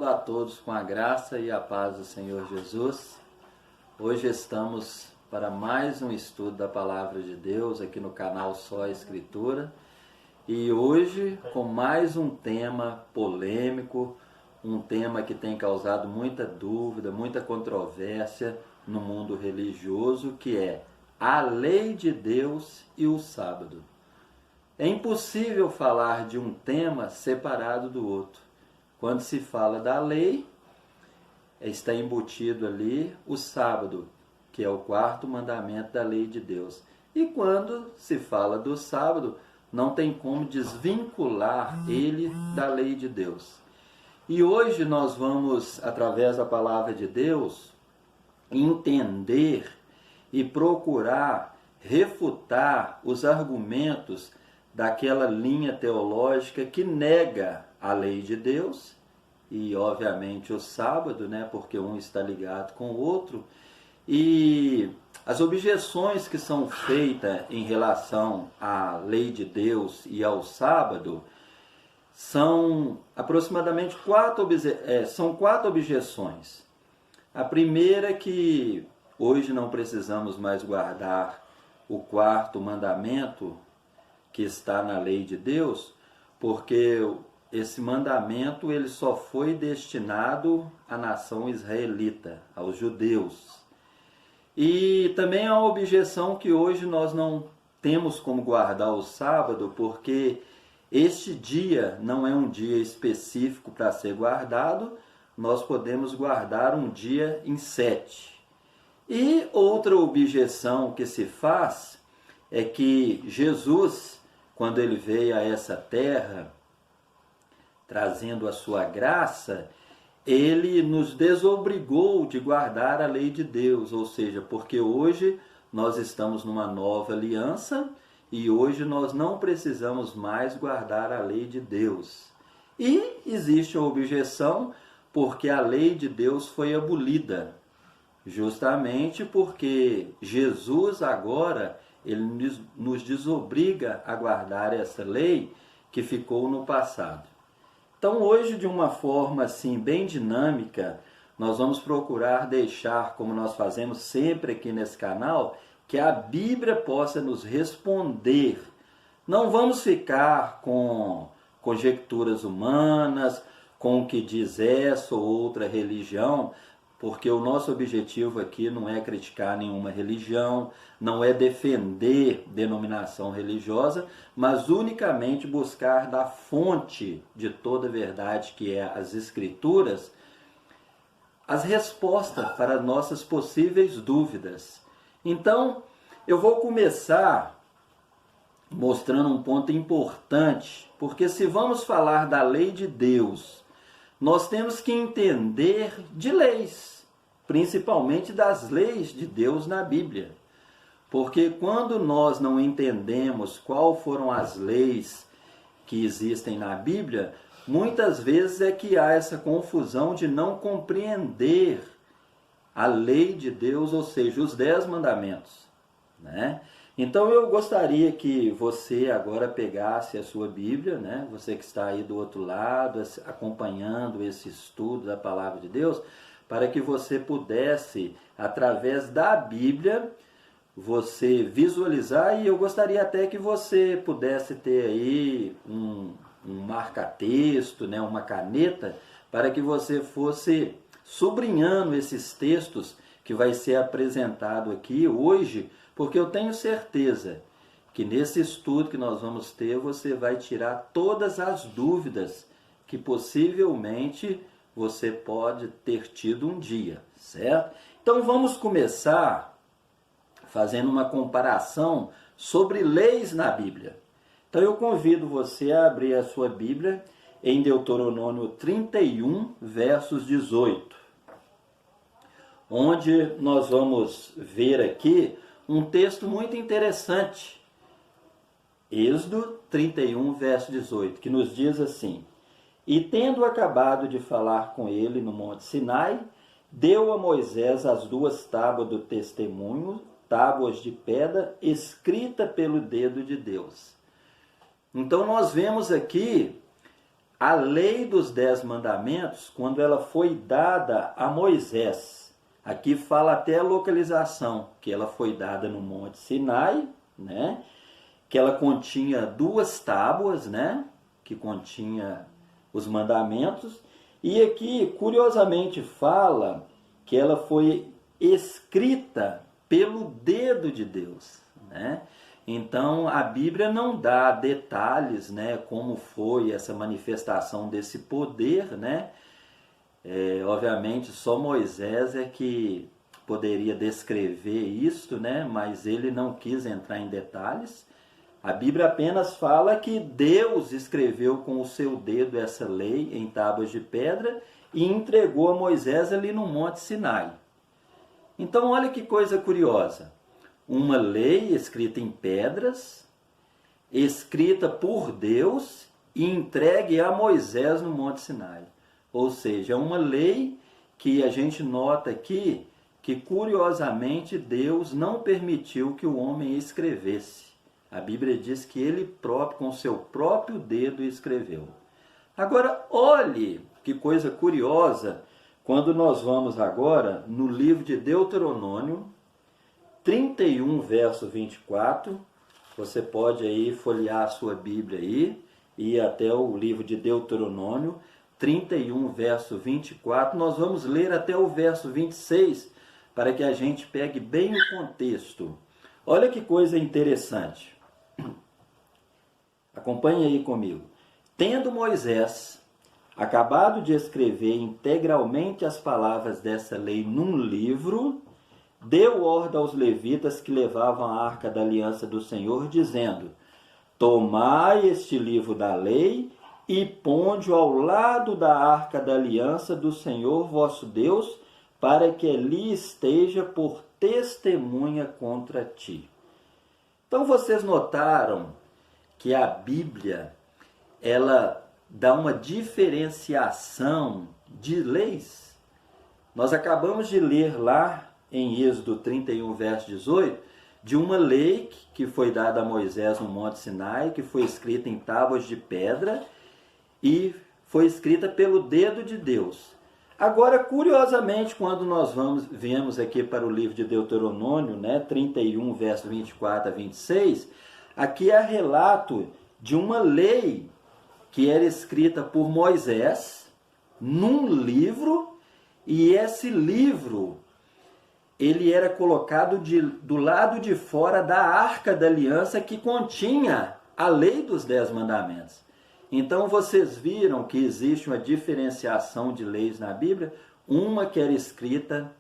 Saúdo a todos com a graça e a paz do Senhor Jesus. Hoje estamos para mais um estudo da Palavra de Deus aqui no canal Só Escritura. E hoje com mais um tema polêmico, um tema que tem causado muita dúvida, muita controvérsia no mundo religioso, que é a lei de Deus e o sábado. É impossível falar de um tema separado do outro. Quando se fala da lei, está embutido ali o sábado, que é o quarto mandamento da lei de Deus. E quando se fala do sábado, não tem como desvincular ele da lei de Deus. E hoje nós vamos, através da palavra de Deus, entender e procurar refutar os argumentos daquela linha teológica que nega a lei de Deus e, obviamente, o sábado, porque um está ligado com o outro. E as objeções que são feitas em relação à lei de Deus e ao sábado são aproximadamente quatro objeções. A primeira é que hoje não precisamos mais guardar o quarto mandamento que está na lei de Deus, porque esse mandamento ele só foi destinado à nação israelita, aos judeus. E também há uma objeção que hoje nós não temos como guardar o sábado, porque este dia não é um dia específico para ser guardado, nós podemos guardar um dia em 7. E outra objeção que se faz é que Jesus, quando ele veio a essa terra, trazendo a sua graça, ele nos desobrigou de guardar a lei de Deus, ou seja, porque hoje nós estamos numa nova aliança e hoje nós não precisamos mais guardar a lei de Deus. E existe a objeção porque a lei de Deus foi abolida, justamente porque Jesus agora ele nos desobriga a guardar essa lei que ficou no passado. Então hoje, de uma forma assim bem dinâmica, nós vamos procurar deixar, como nós fazemos sempre aqui nesse canal, que a Bíblia possa nos responder. Não vamos ficar com conjecturas humanas, com o que diz essa ou outra religião, porque o nosso objetivo aqui não é criticar nenhuma religião, não é defender denominação religiosa, mas unicamente buscar da fonte de toda verdade, que é as Escrituras, as respostas para nossas possíveis dúvidas. Então, eu vou começar mostrando um ponto importante, porque se vamos falar da lei de Deus, nós temos que entender de leis, principalmente das leis de Deus na Bíblia. Porque quando nós não entendemos quais foram as leis que existem na Bíblia, muitas vezes é que há essa confusão de não compreender a lei de Deus, ou seja, os 10 mandamentos, Então eu gostaria que você agora pegasse a sua Bíblia, Você que está aí do outro lado, acompanhando esse estudo da Palavra de Deus, para que você pudesse, através da Bíblia, você visualizar, e eu gostaria até que você pudesse ter aí um marca-texto, uma caneta, para que você fosse sublinhando esses textos que vai ser apresentado aqui hoje, porque eu tenho certeza que nesse estudo que nós vamos ter, você vai tirar todas as dúvidas que possivelmente você pode ter tido um dia, certo? Então vamos começar fazendo uma comparação sobre leis na Bíblia. Então eu convido você a abrir a sua Bíblia em Deuteronômio 31, versos 18, onde nós vamos ver aqui um texto muito interessante, Êxodo 31, verso 18, que nos diz assim: E tendo acabado de falar com ele no Monte Sinai, deu a Moisés as 2 tábuas do testemunho, tábuas de pedra, escrita pelo dedo de Deus. Então nós vemos aqui a lei dos 10 mandamentos, quando ela foi dada a Moisés, aqui fala até a localização, que ela foi dada no Monte Sinai, né? Que ela continha 2 tábuas, né? Que continha os mandamentos. E aqui, curiosamente, fala que ela foi escrita pelo dedo de Deus, né? Então, a Bíblia não dá detalhes, né, como foi essa manifestação desse poder, né? Obviamente, só Moisés é que poderia descrever isto, né? Mas ele não quis entrar em detalhes. A Bíblia apenas fala que Deus escreveu com o seu dedo essa lei em tábuas de pedra e entregou a Moisés ali no Monte Sinai. Então, olha que coisa curiosa. Uma lei escrita em pedras, escrita por Deus e entregue a Moisés no Monte Sinai. Ou seja, é uma lei que a gente nota aqui que, curiosamente, Deus não permitiu que o homem escrevesse. A Bíblia diz que ele próprio, com seu próprio dedo, escreveu. Agora, olhe que coisa curiosa, quando nós vamos agora no livro de Deuteronômio, 31, verso 24, você pode aí folhear a sua Bíblia aí, e ir até o livro de Deuteronômio, 31, verso 24, nós vamos ler até o verso 26, para que a gente pegue bem o contexto. Olha que coisa interessante. Acompanhe aí comigo. Tendo Moisés acabado de escrever integralmente as palavras dessa lei num livro, deu ordem aos levitas que levavam a arca da aliança do Senhor, dizendo: tomai este livro da lei e ponde-o ao lado da arca da aliança do Senhor vosso Deus, para que ali esteja por testemunha contra ti. Então vocês notaram que a Bíblia, ela dá uma diferenciação de leis. Nós acabamos de ler lá em Êxodo 31, verso 18, de uma lei que foi dada a Moisés no Monte Sinai, que foi escrita em tábuas de pedra e foi escrita pelo dedo de Deus. Agora, curiosamente, quando nós viemos aqui para o livro de Deuteronômio, né, 31, verso 24 a 26, aqui há relato de uma lei que era escrita por Moisés num livro, e esse livro ele era colocado do lado de fora da arca da aliança que continha a lei dos 10 mandamentos. Então vocês viram que existe uma diferenciação de leis na Bíblia, uma que era escrita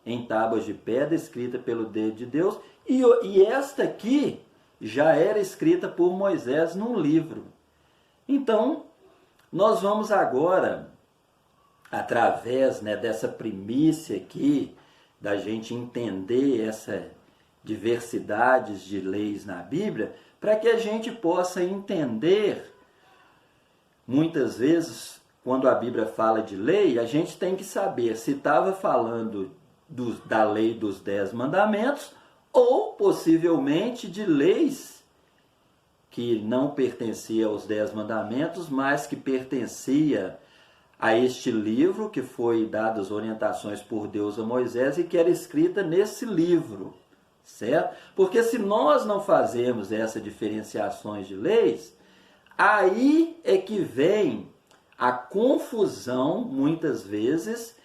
em tábuas de pedra, escrita pelo dedo de Deus, e esta aqui já era escrita por Moisés num livro. Então, nós vamos agora, através, né, dessa primícia aqui, da gente entender essa diversidade de leis na Bíblia, para que a gente possa entender. Muitas vezes, quando a Bíblia fala de lei, a gente tem que saber se estava falando da lei dos 10 mandamentos ou, possivelmente, de leis que não pertenciam aos 10 mandamentos, mas que pertencia a este livro que foi dadas orientações por Deus a Moisés e que era escrita nesse livro, certo? Porque se nós não fazemos essas diferenciações de leis, aí é que vem a confusão, muitas vezes,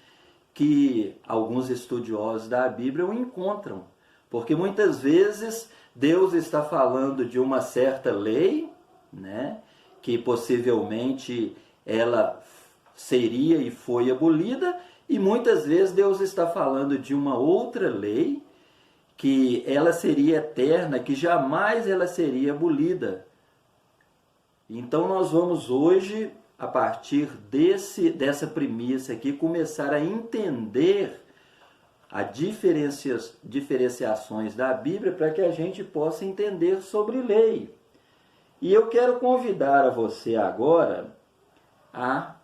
que alguns estudiosos da Bíblia o encontram. Porque muitas vezes Deus está falando de uma certa lei, né, que possivelmente ela seria e foi abolida, e muitas vezes Deus está falando de uma outra lei, que ela seria eterna, que jamais ela seria abolida. Então nós vamos hoje, a partir dessa premissa aqui, começar a entender as diferenciações da Bíblia para que a gente possa entender sobre lei. E eu quero convidar a você agora a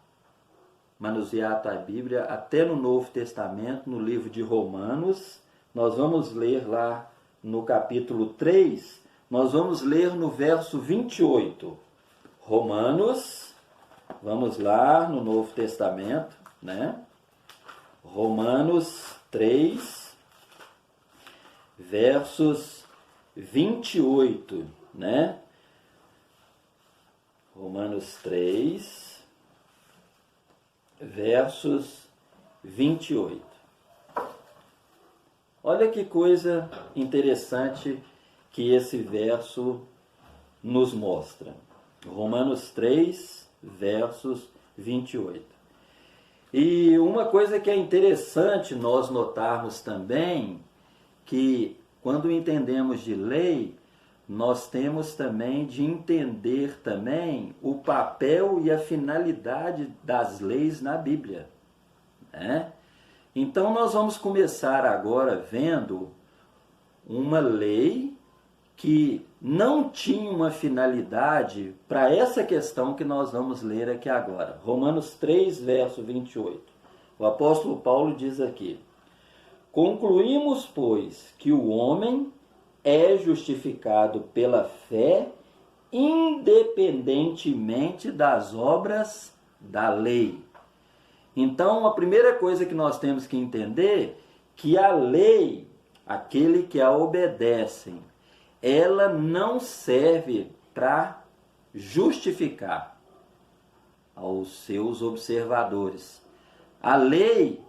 manusear a Bíblia até no Novo Testamento, no livro de Romanos. Nós vamos ler lá no capítulo 3, nós vamos ler no verso 28. Romanos, Vamos lá no Novo Testamento, né? Romanos 3, versos 28, né? Romanos 3, versos 28. Olha que coisa interessante que esse verso nos mostra. Romanos 3, versos 28. E uma coisa que é interessante nós notarmos também, que quando entendemos de lei, nós temos também de entender também o papel e a finalidade das leis na Bíblia, né? Então nós vamos começar agora vendo uma lei que não tinha uma finalidade para essa questão que nós vamos ler aqui agora. Romanos 3, verso 28. O apóstolo Paulo diz aqui: concluímos, pois, que o homem é justificado pela fé, independentemente das obras da lei. Então, a primeira coisa que nós temos que entender, que a lei, aquele que a obedecem, ela não serve para justificar aos seus observadores. A lei,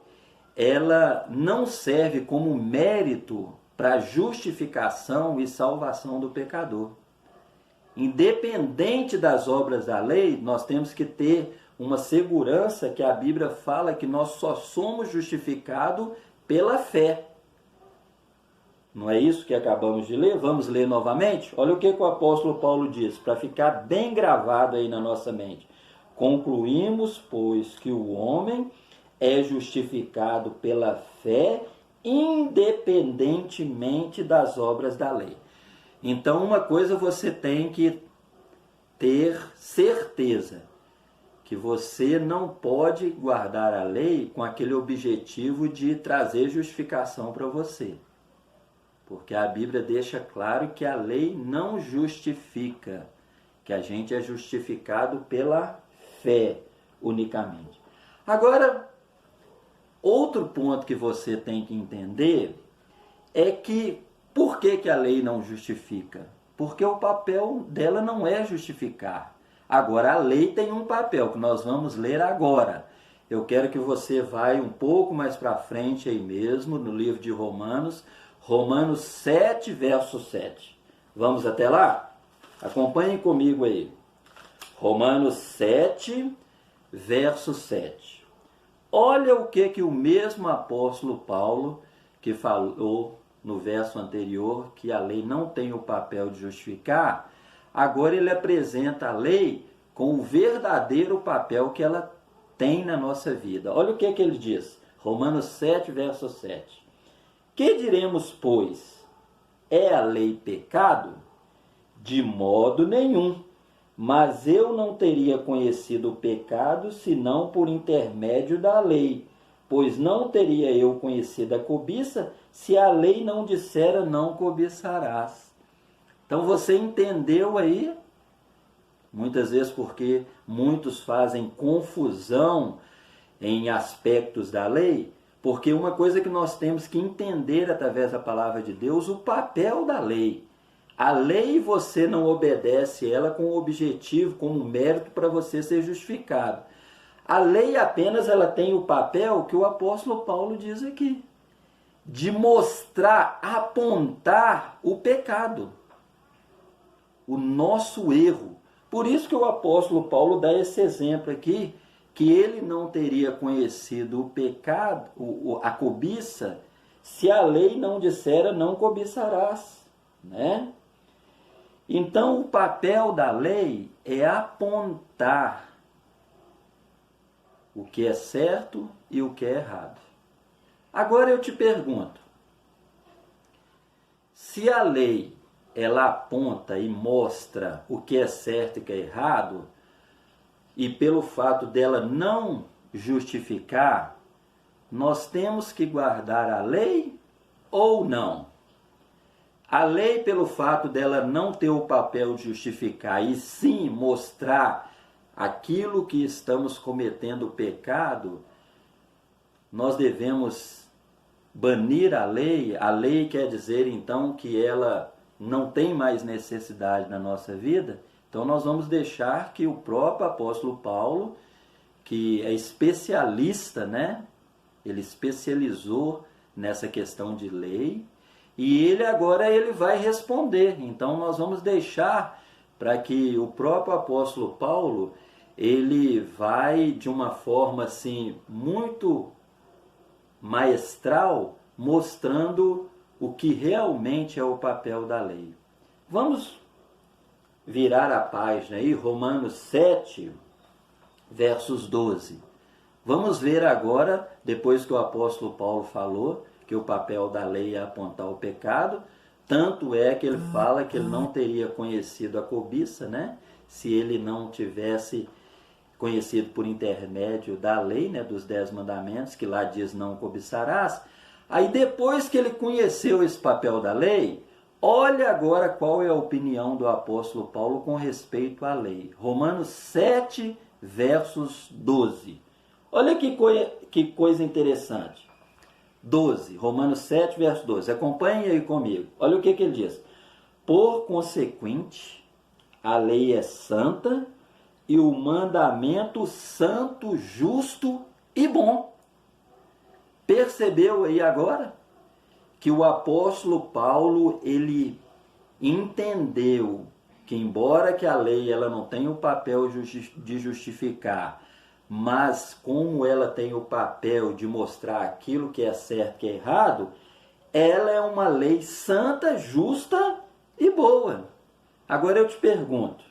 ela não serve como mérito para justificação e salvação do pecador. Independente das obras da lei, nós temos que ter uma segurança que a Bíblia fala que nós só somos justificados pela fé. Não é isso que acabamos de ler? Vamos ler novamente? Olha o que o apóstolo Paulo diz, para ficar bem gravado aí na nossa mente. Concluímos, pois, que o homem é justificado pela fé, independentemente das obras da lei. Então, uma coisa você tem que ter certeza, que você não pode guardar a lei com aquele objetivo de trazer justificação para você. Porque a Bíblia deixa claro que a lei não justifica, que a gente é justificado pela fé unicamente. Agora, outro ponto que você tem que entender é que por que a lei não justifica? Porque o papel dela não é justificar. Agora, a lei tem um papel que nós vamos ler agora. Eu quero que você vá um pouco mais para frente aí mesmo, no livro de Romanos, Romanos 7, verso 7. Vamos até lá? Acompanhem comigo aí. Romanos 7, verso 7. Olha o que o mesmo apóstolo Paulo, que falou no verso anterior, que a lei não tem o papel de justificar, agora ele apresenta a lei com o verdadeiro papel que ela tem na nossa vida. Olha o que ele diz. Romanos 7, verso 7. Que diremos, pois? É a lei pecado? De modo nenhum. Mas eu não teria conhecido o pecado senão por intermédio da lei, pois não teria eu conhecido a cobiça se a lei não dissera não cobiçarás. Então você entendeu aí? Muitas vezes porque muitos fazem confusão em aspectos da lei, porque uma coisa que nós temos que entender através da palavra de Deus, o papel da lei. A lei você não obedece ela com o objetivo, como mérito para você ser justificado. A lei apenas ela tem o papel que o apóstolo Paulo diz aqui, de mostrar, apontar o pecado, o nosso erro. Por isso que o apóstolo Paulo dá esse exemplo aqui, que ele não teria conhecido o pecado, a cobiça, se a lei não dissera não cobiçarás, né? Então, o papel da lei é apontar o que é certo e o que é errado. Agora eu te pergunto, se a lei ela aponta e mostra o que é certo e o que é errado, e pelo fato dela não justificar, nós temos que guardar a lei ou não? A lei, pelo fato dela não ter o papel de justificar e sim mostrar aquilo que estamos cometendo pecado, nós devemos banir a lei. A lei quer dizer então que ela não tem mais necessidade na nossa vida. Então nós vamos deixar que o próprio apóstolo Paulo, que é especialista, né? Ele especializou nessa questão de lei, e ele vai responder. Então nós vamos deixar para que o próprio apóstolo Paulo, ele vai de uma forma assim muito maestral, mostrando o que realmente é o papel da lei. Vamos virar a página aí, Romanos 7, versos 12. Vamos ver agora, depois que o apóstolo Paulo falou que o papel da lei é apontar o pecado, tanto é que ele fala que ele não teria conhecido a cobiça, né? Se ele não tivesse conhecido por intermédio da lei, né, dos 10 mandamentos, que lá diz não cobiçarás. Aí depois que ele conheceu esse papel da lei, olha agora qual é a opinião do apóstolo Paulo com respeito à lei. Romanos 7, versos 12. Olha que coisa interessante. 12, Romanos 7, verso 12. Acompanhe aí comigo. Olha o que ele diz. Por consequente, a lei é santa e o mandamento santo, justo e bom. Percebeu aí agora que o apóstolo Paulo, ele entendeu que embora que a lei ela não tenha o papel de justificar, mas como ela tem o papel de mostrar aquilo que é certo e que é errado, ela é uma lei santa, justa e boa. Agora eu te pergunto,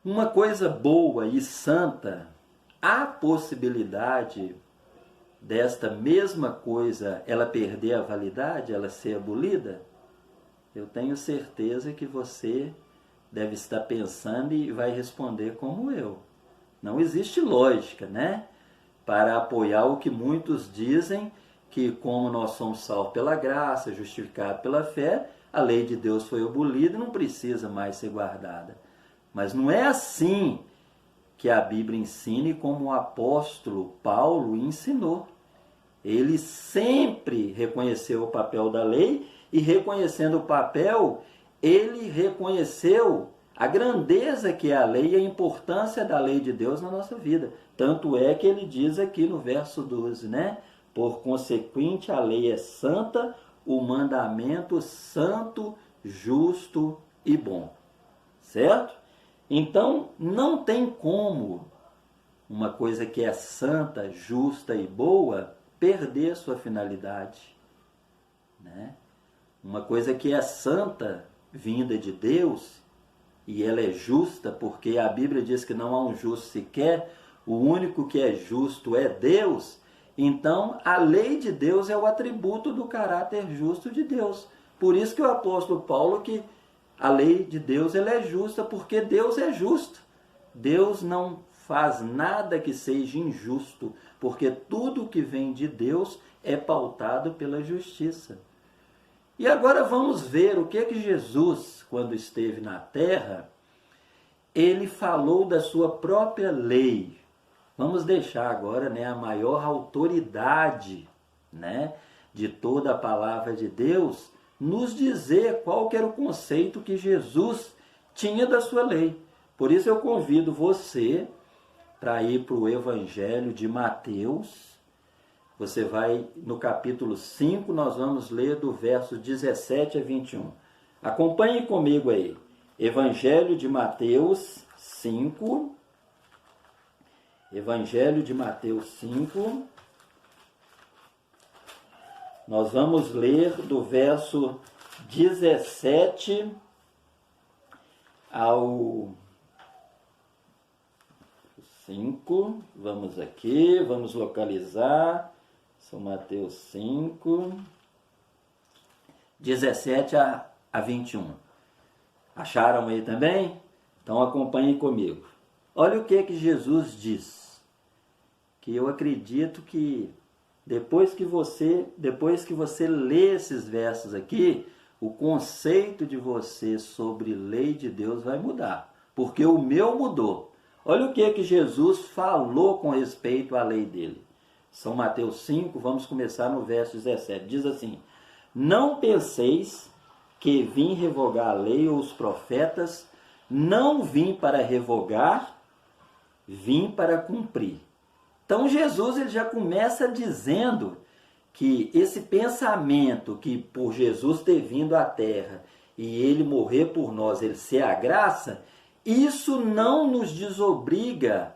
uma coisa boa e santa, há possibilidade desta mesma coisa ela perder a validade, ela ser abolida? Eu tenho certeza que você deve estar pensando e vai responder como eu. Não existe lógica, né? Para apoiar o que muitos dizem, que como nós somos salvos pela graça, justificados pela fé, a lei de Deus foi abolida e não precisa mais ser guardada. Mas não é assim que a Bíblia ensina e como o apóstolo Paulo ensinou. Ele sempre reconheceu o papel da lei e, reconhecendo o papel, ele reconheceu a grandeza que é a lei e a importância da lei de Deus na nossa vida. Tanto é que ele diz aqui no verso 12, né? Por consequente, a lei é santa, o mandamento santo, justo e bom. Certo? Então, não tem como uma coisa que é santa, justa e boa perder sua finalidade, né? Uma coisa que é santa, vinda de Deus, e ela é justa, porque a Bíblia diz que não há um justo sequer, o único que é justo é Deus. Então, a lei de Deus é o atributo do caráter justo de Deus. Por isso que o apóstolo Paulo, que a lei de Deus ela é justa, porque Deus é justo. Deus não faz nada que seja injusto, porque tudo que vem de Deus é pautado pela justiça. E agora vamos ver o que Jesus, quando esteve na terra, ele falou da sua própria lei. Vamos deixar agora, né, a maior autoridade, né, de toda a palavra de Deus nos dizer qual que era o conceito que Jesus tinha da sua lei. Por isso eu convido você para ir para o Evangelho de Mateus. Você vai no capítulo 5, nós vamos ler do verso 17 a 21. Acompanhe comigo aí. Evangelho de Mateus 5. Evangelho de Mateus 5. Nós vamos ler do verso 17 ao 5. Vamos aqui, vamos localizar. São Mateus 5, 17 a 21. Acharam aí também? Então acompanhem comigo. Olha o que Jesus diz. Que eu acredito que depois que você lê esses versos aqui, o conceito de você sobre lei de Deus vai mudar. porque o meu mudou. Olha o que Jesus falou com respeito à lei dele. São Mateus 5, vamos começar no verso 17. Diz assim: não penseis que vim revogar a lei ou os profetas, não vim para revogar, vim para cumprir. Então Jesus ele já começa dizendo que esse pensamento que por Jesus ter vindo à terra e ele morrer por nós, ele ser a graça, isso não nos desobriga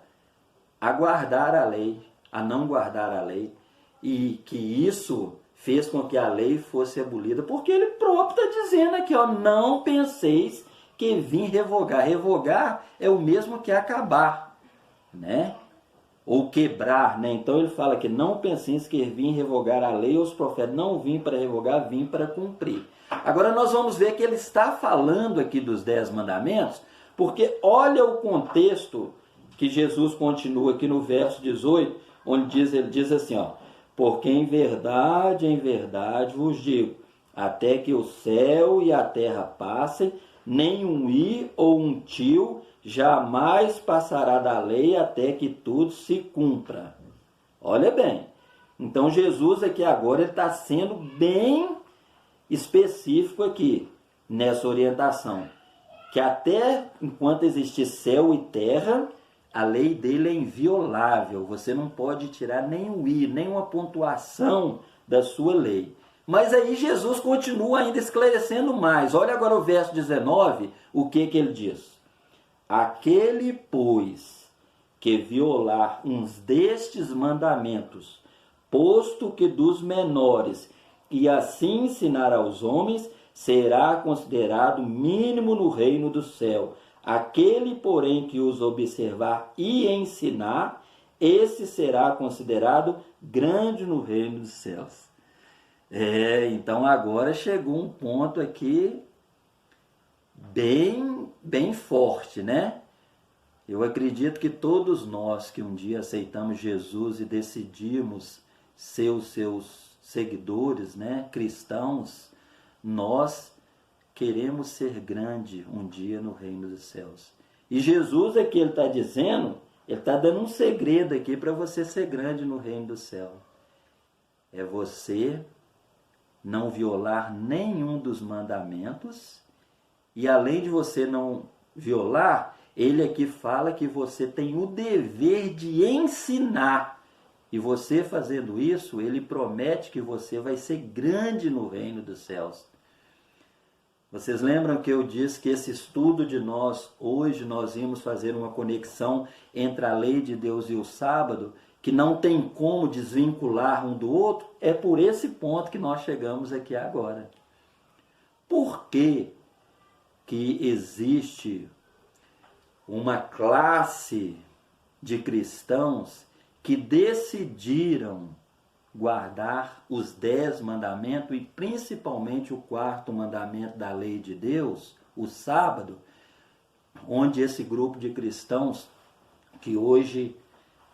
a guardar a lei, a não guardar a lei, e que isso fez com que a lei fosse abolida, porque ele próprio está dizendo aqui, ó, não penseis que vim revogar. Revogar é o mesmo que acabar, né? Ou quebrar, né? Então ele fala que não penseis que vim revogar a lei ou os profetas. Não vim para revogar, vim para cumprir. Agora nós vamos ver que ele está falando aqui dos 10 mandamentos, porque olha o contexto que Jesus continua aqui no verso 18, onde ele diz assim, ó: porque em verdade vos digo, até que o céu e a terra passem, nem um i ou um tio jamais passará da lei até que tudo se cumpra. Olha bem, então Jesus aqui agora está sendo bem específico aqui nessa orientação, que até enquanto existir céu e terra, a lei dele é inviolável, você não pode tirar nem um i, nem uma pontuação da sua lei. Mas aí Jesus continua ainda esclarecendo mais. Olha agora o verso 19, o que ele diz: aquele, pois, que violar uns destes mandamentos, posto que dos menores, e assim ensinar aos homens, será considerado mínimo no reino do céu. Aquele, porém, que os observar e ensinar, esse será considerado grande no reino dos céus. Então agora chegou um ponto aqui bem forte, né? Eu acredito que todos nós que um dia aceitamos Jesus e decidimos ser os seus seguidores, né, cristãos, nós queremos ser grande um dia no reino dos céus. E Jesus aqui ele está dizendo, ele está dando um segredo aqui para você ser grande no reino do céu. É você não violar nenhum dos mandamentos, e além de você não violar, ele aqui fala que você tem o dever de ensinar. E você fazendo isso, ele promete que você vai ser grande no reino dos céus. Vocês lembram que eu disse que esse estudo de nós, hoje nós íamos fazer uma conexão entre a lei de Deus e o sábado, que não tem como desvincular um do outro? É por esse ponto que nós chegamos aqui agora. Por que existe uma classe de cristãos que decidiram guardar os 10 mandamentos e principalmente o 4º mandamento da lei de Deus, o sábado, onde esse grupo de cristãos que hoje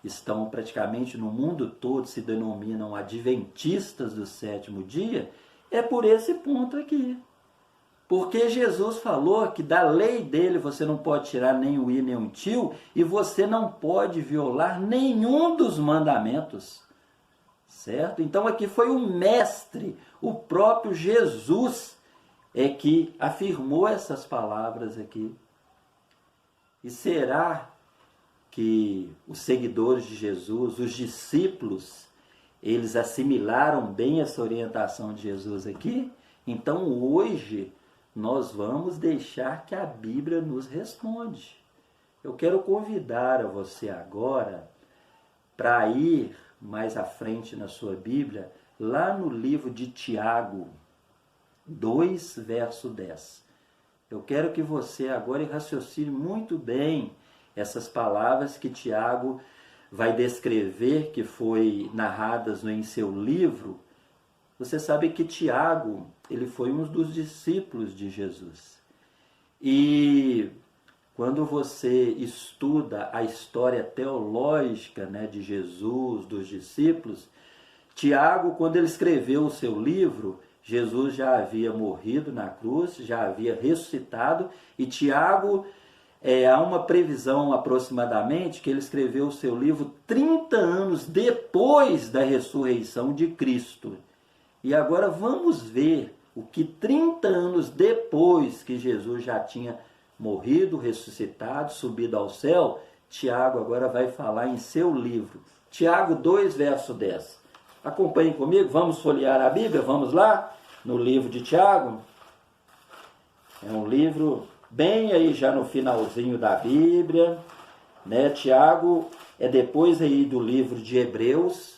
estão praticamente no mundo todo, se denominam adventistas do 7º dia, é por esse ponto aqui. Porque Jesus falou que da lei dele você não pode tirar nem o i nem um tio, e você não pode violar nenhum dos mandamentos. Certo? Então aqui foi o mestre, o próprio Jesus, que afirmou essas palavras aqui. E será que os seguidores de Jesus, os discípulos, eles assimilaram bem essa orientação de Jesus aqui? Então hoje nós vamos deixar que a Bíblia nos responde. Eu quero convidar a você agora para ir mais à frente na sua Bíblia, lá no livro de Tiago 2, verso 10. Eu quero que você agora raciocine muito bem essas palavras que Tiago vai descrever, que foi narradas em seu livro. Você sabe que Tiago, ele foi um dos discípulos de Jesus. E quando você estuda a história teológica, né, de Jesus, dos discípulos, Tiago, quando ele escreveu o seu livro, Jesus já havia morrido na cruz, já havia ressuscitado, e Tiago há uma previsão aproximadamente que ele escreveu o seu livro 30 anos depois da ressurreição de Cristo. E agora vamos ver o que 30 anos depois que Jesus já tinha morrido, ressuscitado, subido ao céu, Tiago agora vai falar em seu livro. Tiago 2, verso 10. Acompanhem comigo, vamos folhear a Bíblia, vamos lá, no livro de Tiago. É um livro bem aí já no finalzinho da Bíblia, né? Tiago é depois aí do livro de Hebreus.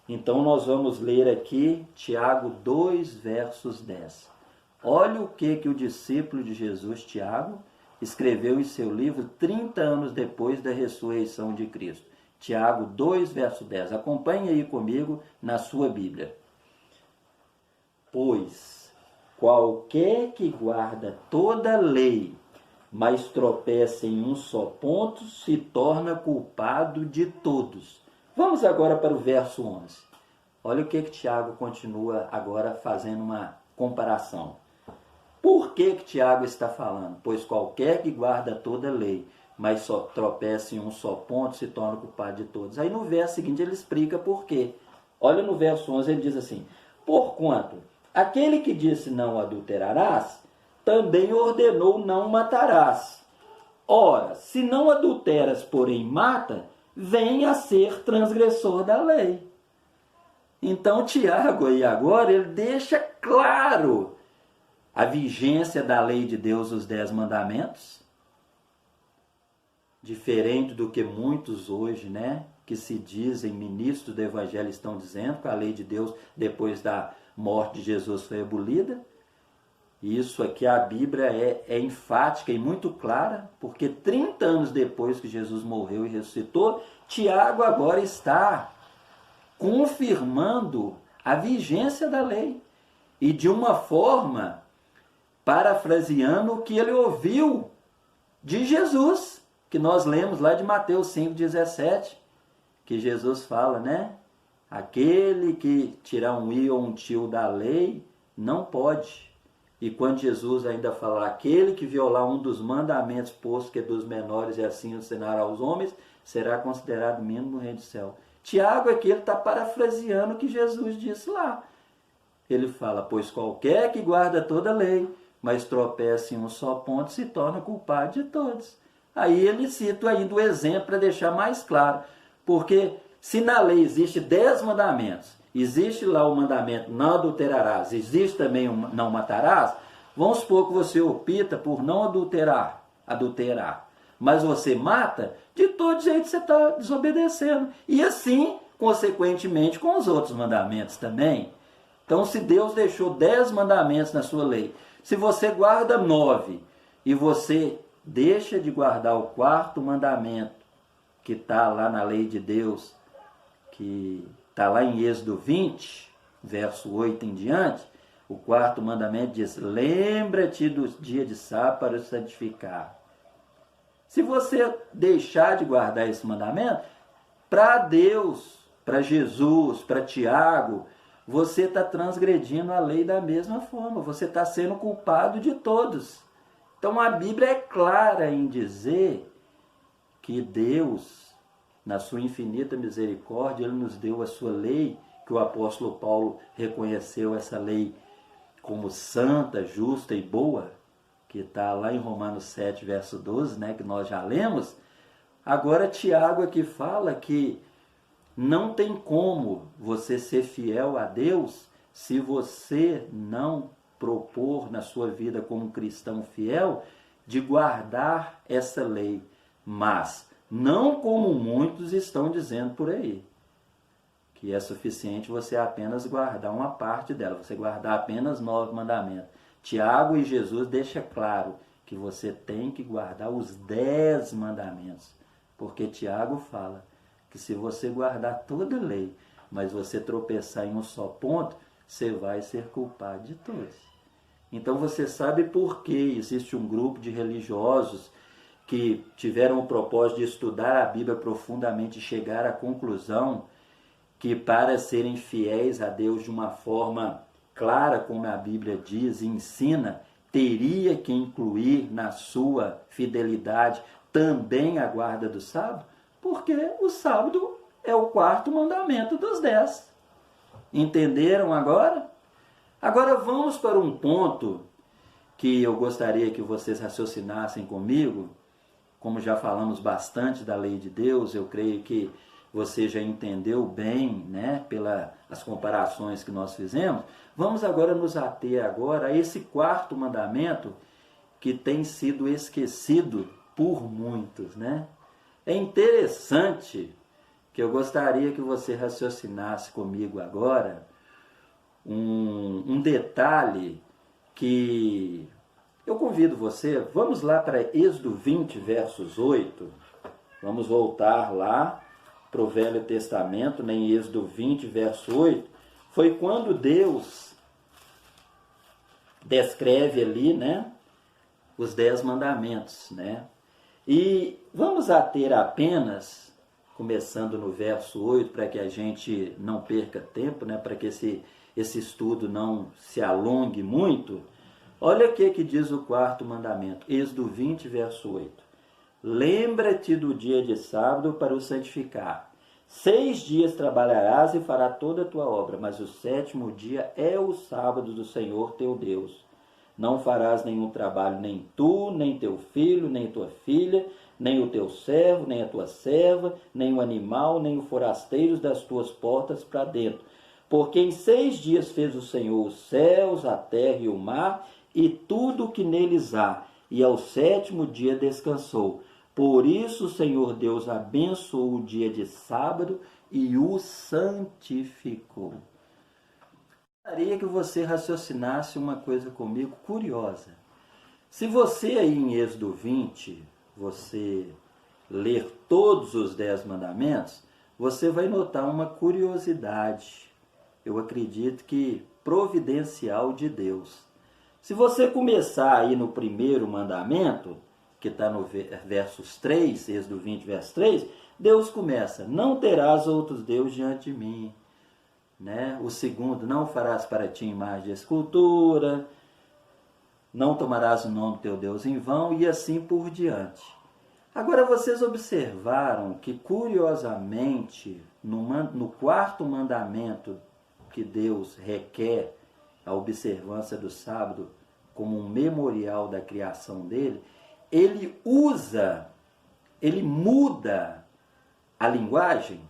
Então nós vamos ler aqui Tiago 2, versos 10. Olha o que o discípulo de Jesus, Tiago, escreveu em seu livro 30 anos depois da ressurreição de Cristo. Tiago 2, verso 10. Acompanhe aí comigo na sua Bíblia. Pois qualquer que guarda toda a lei, mas tropeça em um só ponto, se torna culpado de todos. Vamos agora para o verso 11. Olha o que Tiago continua agora fazendo uma comparação. Por que Tiago está falando? Pois qualquer que guarda toda a lei, mas só tropeça em um só ponto, se torna culpado de todos. Aí no verso seguinte ele explica por quê. Olha no verso 11, ele diz assim: porquanto aquele que disse não adulterarás, também ordenou não matarás. Ora, se não adulteras, porém mata, vem a ser transgressor da lei. Então Tiago aí agora ele deixa claro a vigência da lei de Deus, os 10 mandamentos, diferente do que muitos hoje, né, que se dizem ministros do evangelho estão dizendo, que a lei de Deus depois da morte de Jesus foi abolida. Isso aqui a Bíblia é enfática e muito clara, porque 30 anos depois que Jesus morreu e ressuscitou, Tiago agora está confirmando a vigência da lei. E de uma forma, parafraseando o que ele ouviu de Jesus, que nós lemos lá de Mateus 5,17, que Jesus fala, né? Aquele que tirar um i ou um tio da lei, não pode. E quando Jesus ainda fala, aquele que violar um dos mandamentos postos que é dos menores e assim ensinar aos homens, será considerado mínimo no reino do céu. Tiago aqui ele está parafraseando o que Jesus disse lá. Ele fala, pois qualquer que guarda toda a lei, mas tropeça em um só ponto, se torna culpado de todos. Aí ele cita ainda o exemplo para deixar mais claro. Porque se na lei existe 10 mandamentos, existe lá o mandamento não adulterarás, existe também o não matarás, vamos supor que você opta por não adulterar, mas você mata, de todo jeito você está desobedecendo. E assim, consequentemente, com os outros mandamentos também. Então, se Deus deixou 10 mandamentos na sua lei, se você guarda 9 e você deixa de guardar o 4º mandamento, que está lá na lei de Deus, que está lá em Êxodo 20, verso 8 em diante, o 4º mandamento diz, lembra-te do dia de sábado para o santificar. Se você deixar de guardar esse mandamento, para Deus, para Jesus, para Tiago, você está transgredindo a lei da mesma forma, você está sendo culpado de todos. Então a Bíblia é clara em dizer que Deus, na sua infinita misericórdia, Ele nos deu a sua lei, que o apóstolo Paulo reconheceu essa lei como santa, justa e boa, que está lá em Romanos 7, verso 12, né, que nós já lemos. Agora Tiago aqui fala que não tem como você ser fiel a Deus se você não propor na sua vida como cristão fiel de guardar essa lei, mas não como muitos estão dizendo por aí, que é suficiente você apenas guardar uma parte dela, você guardar apenas 9 mandamentos. Tiago e Jesus deixam claro que você tem que guardar os 10 mandamentos, porque Tiago fala que se você guardar toda a lei, mas você tropeçar em um só ponto, você vai ser culpado de todos. Então você sabe por que existe um grupo de religiosos que tiveram o propósito de estudar a Bíblia profundamente e chegar à conclusão que para serem fiéis a Deus de uma forma clara, como a Bíblia diz e ensina, teria que incluir na sua fidelidade também a guarda do sábado? Porque o sábado é o quarto mandamento dos 10. Entenderam agora? Agora vamos para um ponto que eu gostaria que vocês raciocinassem comigo. Como já falamos bastante da lei de Deus, eu creio que você já entendeu bem, né, pelas comparações que nós fizemos. Vamos agora nos ater agora a esse quarto mandamento que tem sido esquecido por muitos, né? É interessante que eu gostaria que você raciocinasse comigo agora um detalhe que eu convido você. Vamos lá para Êxodo 20, versos 8. Vamos voltar lá para o Velho Testamento, em Êxodo 20, verso 8. Foi quando Deus descreve ali, né, os 10 mandamentos, né? E vamos ater apenas, começando no verso 8, para que a gente não perca tempo, né, para que esse estudo não se alongue muito. Olha o que diz o quarto mandamento, Êxodo 20, verso 8. Lembra-te do dia de sábado para o santificar. 6 dias trabalharás e farás toda a tua obra, mas o 7º dia é o sábado do Senhor teu Deus. Não farás nenhum trabalho, nem tu, nem teu filho, nem tua filha, nem o teu servo, nem a tua serva, nem o animal, nem o forasteiro das tuas portas para dentro. Porque em 6 dias fez o Senhor os céus, a terra e o mar, e tudo o que neles há, e ao 7º dia descansou. Por isso o Senhor Deus abençoou o dia de sábado e o santificou. Gostaria que você raciocinasse uma coisa comigo curiosa. Se você aí em Êxodo 20, você ler todos os 10 mandamentos, você vai notar uma curiosidade, eu acredito que providencial de Deus. Se você começar aí no primeiro mandamento, que está no versos 3, Êxodo 20, verso 3, Deus começa: não terás outros deuses diante de mim. Né? O segundo: não farás para ti imagem de escultura, não tomarás o nome do teu Deus em vão, e assim por diante. Agora vocês observaram que, curiosamente, no quarto mandamento que Deus requer a observância do sábado como um memorial da criação dele, ele muda a linguagem.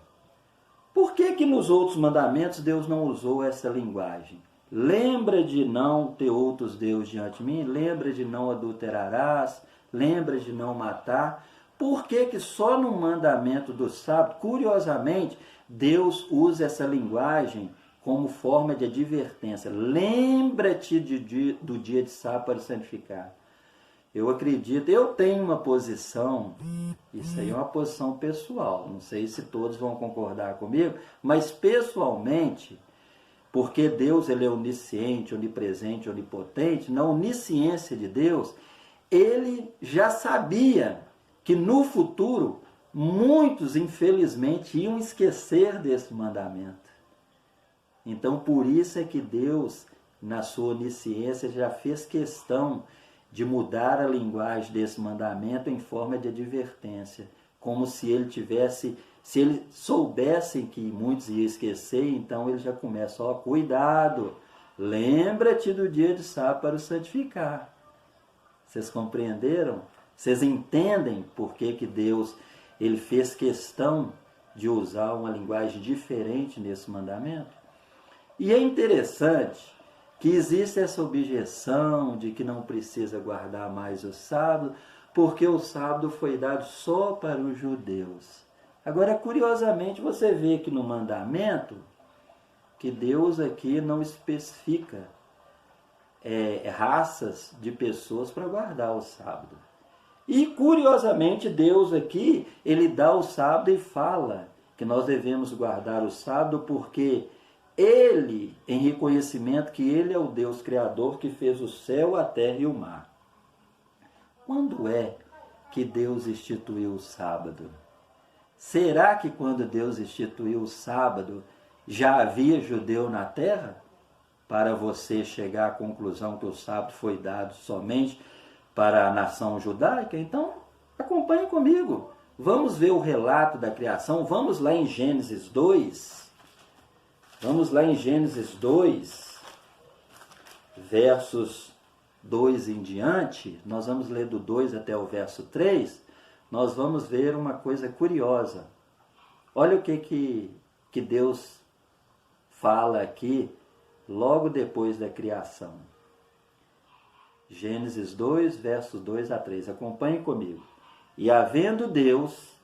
Por que nos outros mandamentos Deus não usou essa linguagem? Lembra de não ter outros deuses diante de mim, lembra de não adulterarás, lembra de não matar. Por que só no mandamento do sábado, curiosamente, Deus usa essa linguagem como forma de advertência? Lembra-te do dia de sábado para santificar. Eu acredito, eu tenho uma posição, isso aí é uma posição pessoal, não sei se todos vão concordar comigo, mas pessoalmente, porque Deus ele é onisciente, onipresente, onipotente, na onisciência de Deus, ele já sabia que no futuro muitos, infelizmente, iam esquecer desse mandamento. Então, por isso é que Deus, na sua onisciência, já fez questão de mudar a linguagem desse mandamento em forma de advertência, como se ele soubesse que muitos iam esquecer, então ele já começa: ó, cuidado, lembra-te do dia de sábado para o santificar. Vocês compreenderam? Vocês entendem por que Deus ele fez questão de usar uma linguagem diferente nesse mandamento? E é interessante que existe essa objeção de que não precisa guardar mais o sábado, porque o sábado foi dado só para os judeus. Agora, curiosamente, você vê que no mandamento, que Deus aqui não especifica raças de pessoas para guardar o sábado. E, curiosamente, Deus aqui, ele dá o sábado e fala que nós devemos guardar o sábado porque ele, em reconhecimento que ele é o Deus Criador que fez o céu, a terra e o mar. Quando é que Deus instituiu o sábado? Será que quando Deus instituiu o sábado, já havia judeu na terra? para você chegar à conclusão que o sábado foi dado somente para a nação judaica? Então, acompanhe comigo. Vamos ver o relato da criação. Vamos lá em Gênesis 2. Vamos lá em Gênesis 2, versos 2 em diante. Nós vamos ler do 2 até o verso 3. Nós vamos ver uma coisa curiosa. Olha o que Deus fala aqui logo depois da criação. Gênesis 2, versos 2 a 3. Acompanhe comigo. E havendo Deus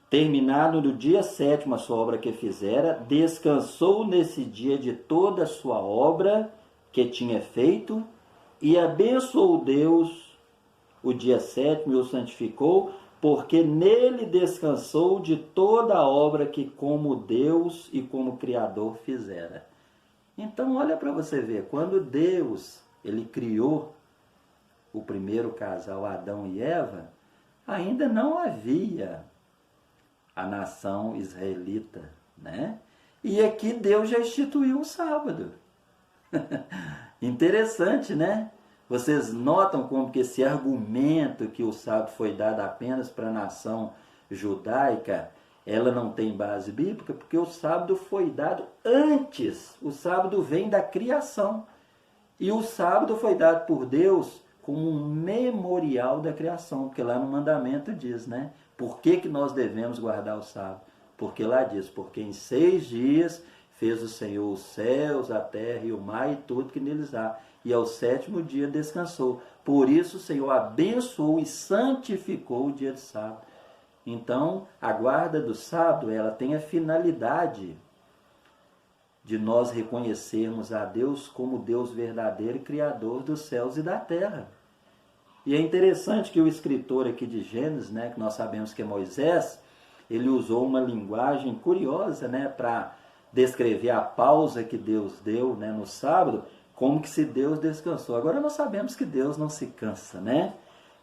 terminado no dia 7º a sua obra que fizera, descansou nesse dia de toda a sua obra que tinha feito, e abençoou Deus o dia 7º e o santificou, porque nele descansou de toda a obra que como Deus e como Criador fizera. Então olha para você ver, quando Deus ele criou o primeiro casal, Adão e Eva, ainda não havia a nação israelita, né? E aqui Deus já instituiu o sábado. Interessante, né? Vocês notam como que esse argumento que o sábado foi dado apenas para a nação judaica, ela não tem base bíblica, porque o sábado foi dado antes. O sábado vem da criação. E o sábado foi dado por Deus como um memorial da criação, porque lá no mandamento diz, né? Por que nós devemos guardar o sábado? Porque lá diz, porque em 6 dias fez o Senhor os céus, a terra e o mar e tudo que neles há. E ao 7º dia descansou. Por isso o Senhor abençoou e santificou o dia de sábado. Então, a guarda do sábado, ela tem a finalidade de nós reconhecermos a Deus como Deus verdadeiro e Criador dos céus e da terra. E é interessante que o escritor aqui de Gênesis, né, que nós sabemos que é Moisés, ele usou uma linguagem curiosa, né, para descrever a pausa que Deus deu, né, no sábado, como que se Deus descansou. Agora nós sabemos que Deus não se cansa, né?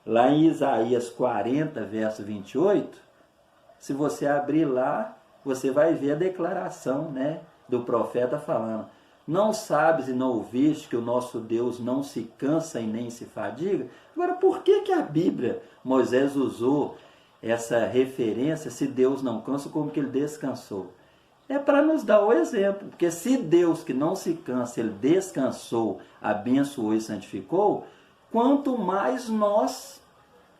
Lá em Isaías 40, verso 28, se você abrir lá, você vai ver a declaração, né, do profeta falando: não sabes e não ouviste que o nosso Deus não se cansa e nem se fadiga? Agora, por que a Bíblia, Moisés usou essa referência, se Deus não cansa, como que ele descansou? É para nos dar o exemplo, porque se Deus que não se cansa, ele descansou, abençoou e santificou, quanto mais nós,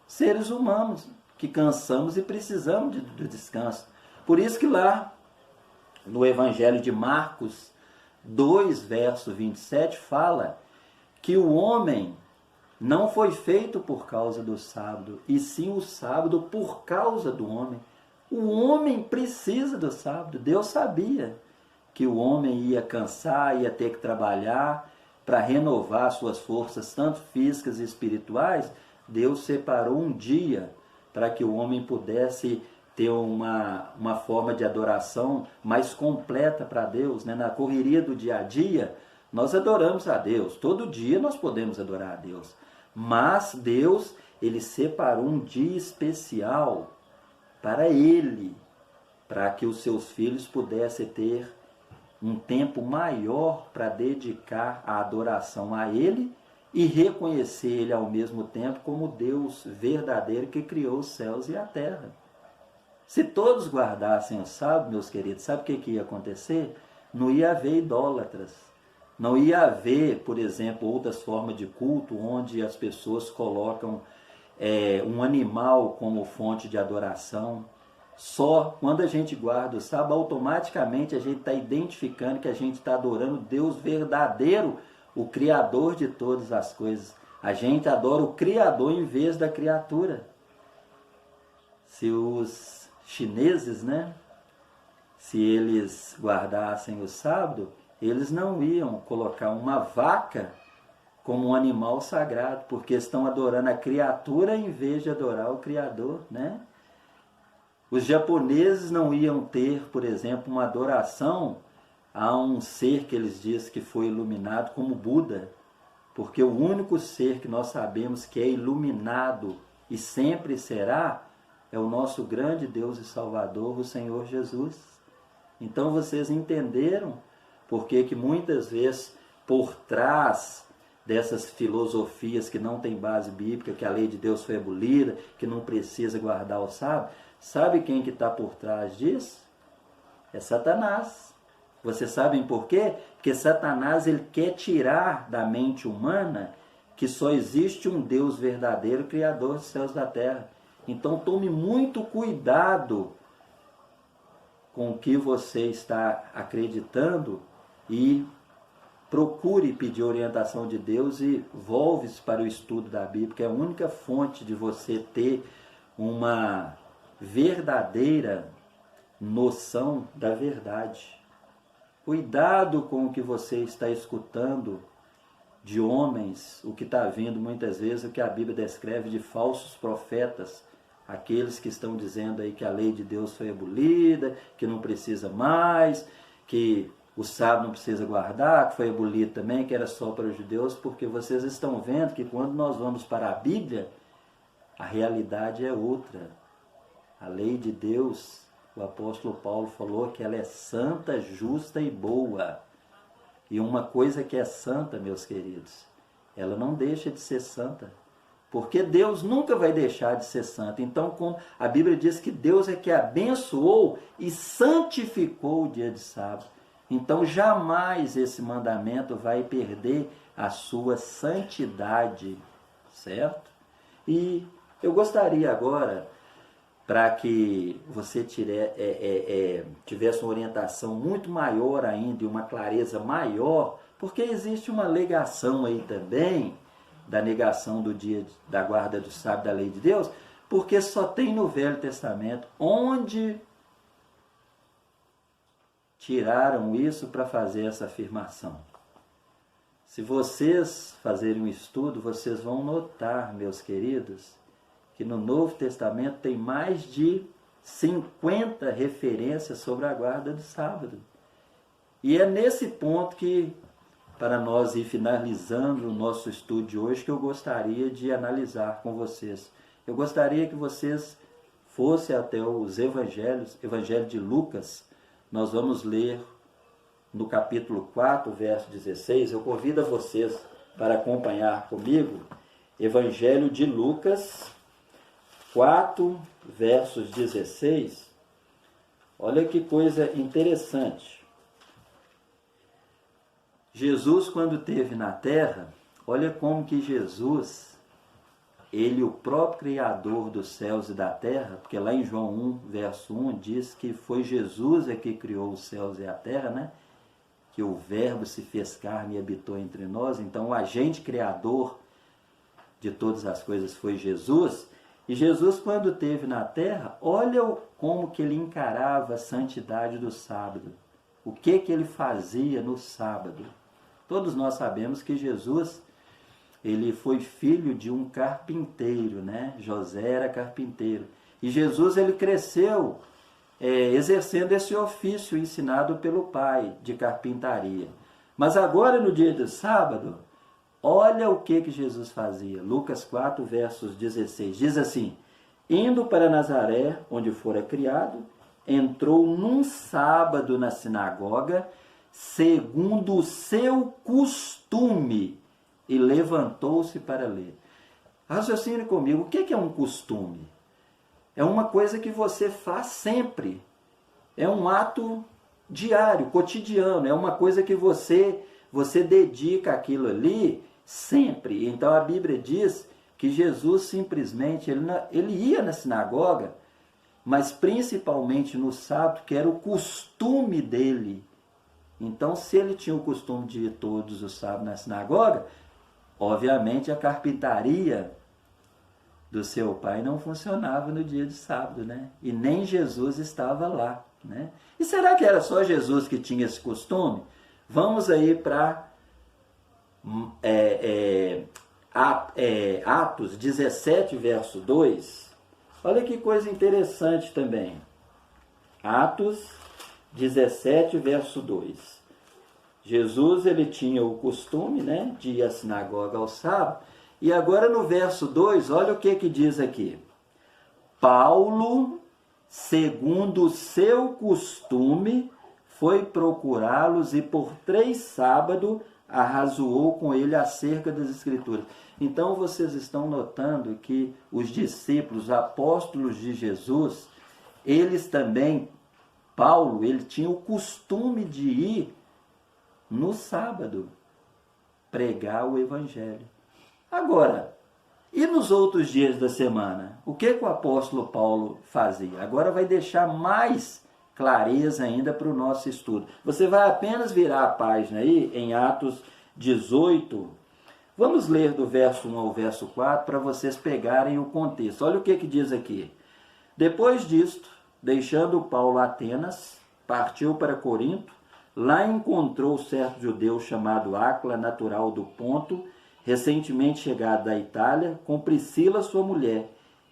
seres humanos, que cansamos e precisamos do descanso. Por isso que lá, no Evangelho de Marcos 2, verso 27, fala que o homem não foi feito por causa do sábado, e sim o sábado por causa do homem. O homem precisa do sábado. Deus sabia que o homem ia cansar, ia ter que trabalhar para renovar suas forças, tanto físicas e espirituais. Deus separou um dia para que o homem pudesse ter uma forma de adoração mais completa para Deus, né? Na correria do dia a dia, nós adoramos a Deus. Todo dia nós podemos adorar a Deus. Mas Deus, ele separou um dia especial para ele, para que os seus filhos pudessem ter um tempo maior para dedicar a adoração a ele e reconhecer ele ao mesmo tempo como Deus verdadeiro que criou os céus e a terra. Se todos guardassem o sábado, meus queridos, sabe o que ia acontecer? Não ia haver idólatras. Não ia haver, por exemplo, outras formas de culto onde as pessoas colocam um animal como fonte de adoração. Só quando a gente guarda o sábado, automaticamente a gente está identificando que a gente está adorando Deus verdadeiro, o Criador de todas as coisas. A gente adora o Criador em vez da criatura. Se os chineses, né, se eles guardassem o sábado, eles não iam colocar uma vaca como um animal sagrado, porque estão adorando a criatura em vez de adorar o Criador, né? Os japoneses não iam ter, por exemplo, uma adoração a um ser que eles dizem que foi iluminado como Buda, porque o único ser que nós sabemos que é iluminado e sempre será é o nosso grande Deus e Salvador, o Senhor Jesus. Então vocês entenderam por que muitas vezes por trás dessas filosofias que não tem base bíblica, que a lei de Deus foi abolida, que não precisa guardar o sábado. Sabe quem que está por trás disso? É Satanás. Vocês sabem por quê? Porque Satanás ele quer tirar da mente humana que só existe um Deus verdadeiro, Criador dos céus e da terra. Então tome muito cuidado com o que você está acreditando e procure pedir orientação de Deus e volte-se para o estudo da Bíblia, que é a única fonte de você ter uma verdadeira noção da verdade. Cuidado com o que você está escutando de homens, o que está vindo muitas vezes, o que a Bíblia descreve de falsos profetas, aqueles que estão dizendo aí que a lei de Deus foi abolida, que não precisa mais, que o sábado não precisa guardar, que foi abolido também, que era só para os judeus, porque vocês estão vendo que quando nós vamos para a Bíblia, a realidade é outra. A lei de Deus, o apóstolo Paulo falou que ela é santa, justa e boa. E uma coisa que é santa, meus queridos, ela não deixa de ser santa. Porque Deus nunca vai deixar de ser santo. Então, como a Bíblia diz que Deus é que abençoou e santificou o dia de sábado. Então, jamais esse mandamento vai perder a sua santidade, certo? E eu gostaria agora, para que você tivesse uma orientação muito maior ainda e uma clareza maior, porque existe uma alegação aí também, da negação do dia da guarda do sábado da lei de Deus, porque só tem no Velho Testamento onde tiraram isso para fazer essa afirmação. Se vocês fazerem um estudo, vocês vão notar, meus queridos, que no Novo Testamento tem mais de 50 referências sobre a guarda do sábado. E é nesse ponto que, para nós ir finalizando o nosso estudo de hoje, que eu gostaria de analisar com vocês. Eu gostaria que vocês fossem até os evangelhos, Evangelho de Lucas. Nós vamos ler no capítulo 4, verso 16. Eu convido a vocês para acompanhar comigo. Evangelho de Lucas 4, versos 16. Olha que coisa interessante. Jesus, quando esteve na terra, olha como que Jesus, ele, o próprio Criador dos céus e da terra, porque lá em João 1, verso 1, diz que foi Jesus que criou os céus e a terra, né? Que o Verbo se fez carne e habitou entre nós. Então, o agente criador de todas as coisas foi Jesus. E Jesus, quando esteve na terra, olha como que ele encarava a santidade do sábado. O que ele fazia no sábado. Todos nós sabemos que Jesus, ele foi filho de um carpinteiro, né? José era carpinteiro. E Jesus, ele cresceu exercendo esse ofício ensinado pelo pai de carpintaria. Mas agora, no dia do sábado, olha o que Jesus fazia. Lucas 4, versos 16. Diz assim: indo para Nazaré, onde fora criado, entrou num sábado na sinagoga, segundo o seu costume, e levantou-se para ler. Raciocine comigo, o que é um costume? É uma coisa que você faz sempre. É um ato diário, cotidiano. É uma coisa que você dedica aquilo ali sempre. Então a Bíblia diz que Jesus simplesmente, ele ia na sinagoga, mas principalmente no sábado, que era o costume dele. Então, se ele tinha o costume de ir todos os sábados na sinagoga, obviamente a carpintaria do seu pai não funcionava no dia de sábado, né? E nem Jesus estava lá, né? E será que era só Jesus que tinha esse costume? Vamos aí para Atos 17, verso 2. Olha que coisa interessante também. Atos 17, verso 2. Jesus, ele tinha o costume, né, de ir à sinagoga ao sábado. E agora no verso 2, olha o que diz aqui. Paulo, segundo o seu costume, foi procurá-los e por 3 sábados arrazoou com ele acerca das Escrituras. Então vocês estão notando que os discípulos, os apóstolos de Jesus, eles também, Paulo, ele tinha o costume de ir no sábado pregar o Evangelho. Agora, e nos outros dias da semana? O que o apóstolo Paulo fazia? Agora vai deixar mais clareza ainda para o nosso estudo. Você vai apenas virar a página aí, em Atos 18. Vamos ler do verso 1 ao verso 4 para vocês pegarem o contexto. Olha o que diz aqui. Depois disto, deixando Paulo Atenas, partiu para Corinto. Lá encontrou certo judeu chamado Áquila, natural do Ponto, recentemente chegado da Itália, com Priscila, sua mulher,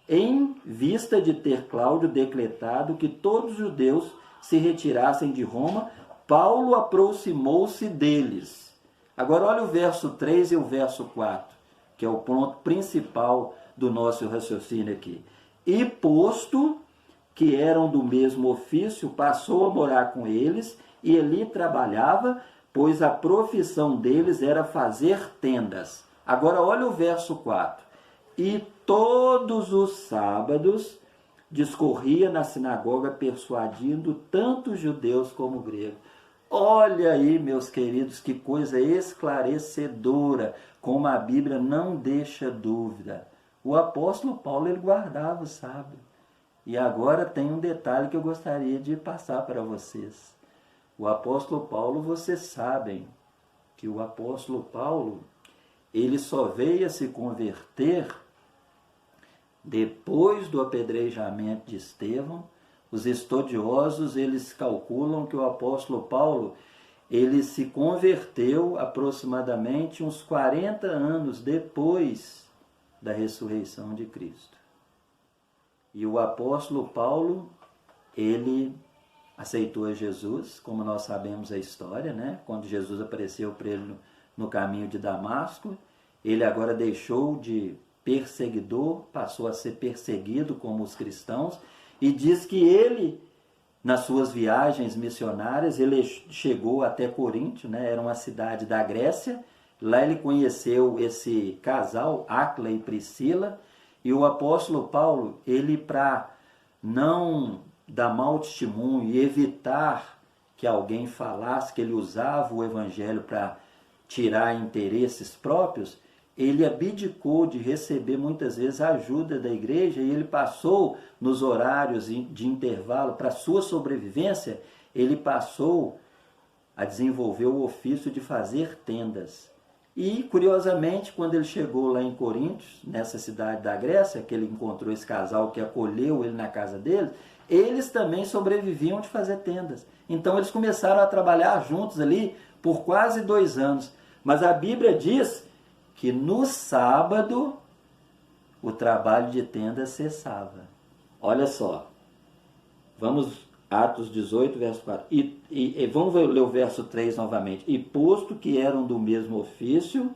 em vista de ter Cláudio decretado que todos os judeus se retirassem de Roma, Paulo aproximou-se deles. Agora olha o verso 3 e o verso 4, que é o ponto principal do nosso raciocínio aqui. E posto que eram do mesmo ofício, passou a morar com eles, e ali trabalhava, pois a profissão deles era fazer tendas. Agora olha o verso 4. E todos os sábados discorria na sinagoga persuadindo tanto judeus como gregos. Olha aí, meus queridos, que coisa esclarecedora, como a Bíblia não deixa dúvida. O apóstolo Paulo, ele guardava o sábado. E agora tem um detalhe que eu gostaria de passar para vocês. O apóstolo Paulo, vocês sabem que o apóstolo Paulo, ele só veio a se converter depois do apedrejamento de Estevão. Os estudiosos, eles calculam que o apóstolo Paulo, ele se converteu aproximadamente uns 40 anos depois da ressurreição de Cristo. E o apóstolo Paulo, ele aceitou a Jesus, como nós sabemos a história, né? Quando Jesus apareceu para ele no caminho de Damasco, ele agora deixou de perseguidor, passou a ser perseguido como os cristãos, e diz que ele, nas suas viagens missionárias, ele chegou até Corinto, né? Era uma cidade da Grécia. Lá ele conheceu esse casal, Áquila e Priscila, e o apóstolo Paulo, ele, para não dar mau testemunho e evitar que alguém falasse que ele usava o evangelho para tirar interesses próprios, ele abdicou de receber muitas vezes a ajuda da igreja, e ele passou nos horários de intervalo para sua sobrevivência, ele passou a desenvolver o ofício de fazer tendas. E, curiosamente, quando ele chegou lá em Corinto, nessa cidade da Grécia, que ele encontrou esse casal que acolheu ele na casa deles, eles também sobreviviam de fazer tendas. Então eles começaram a trabalhar juntos ali por quase 2 anos. Mas a Bíblia diz que no sábado o trabalho de tenda cessava. Olha só, vamos, Atos 18, verso 4. E vamos ler o verso 3 novamente. E posto que eram do mesmo ofício,